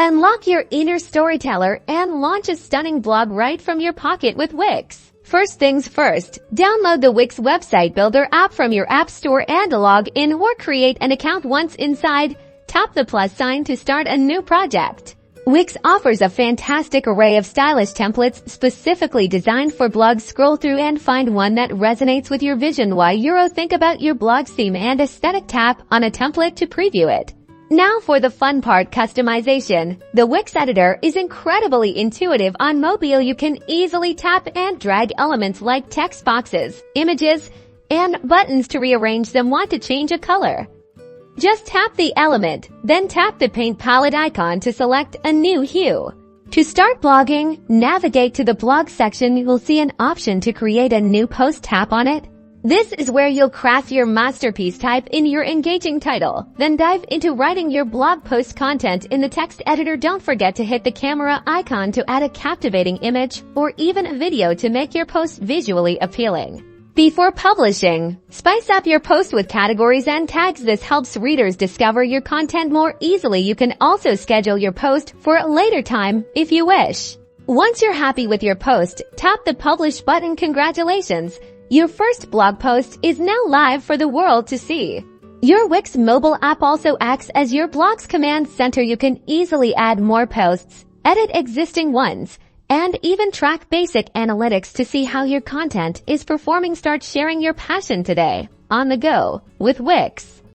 Unlock your inner storyteller and launch a stunning blog right from your pocket with Wix. First things first, download the Wix website builder app from your app store and log in or create an account. Once inside, tap the plus sign to start a new project. Wix offers a fantastic array of stylish templates specifically designed for blogs. Scroll through and find one that resonates with your vision. Think about your blog's theme and aesthetic. Tap on a template to preview it. Now for the fun part, customization. The Wix editor is incredibly intuitive on mobile. You can easily tap and drag elements like text boxes, images, and buttons to rearrange them. Want to change a color? Just tap the element, then tap the paint palette icon to select a new hue. To start blogging, navigate to the blog section. You will see an option to create a new post. Tap on it. This is where you'll craft your masterpiece. Type in your engaging title, then dive into writing your blog post content in the text editor. Don't forget to hit the camera icon to add a captivating image or even a video to make your post visually appealing. Before publishing, spice up your post with categories and tags. This helps readers discover your content more easily. You can also schedule your post for a later time if you wish. Once you're happy with your post, tap the publish button. Congratulations! Your first blog post is now live for the world to see. Your Wix mobile app also acts as your blog's command center. You can easily add more posts, edit existing ones, and even track basic analytics to see how your content is performing. Start sharing your passion today on the go with Wix.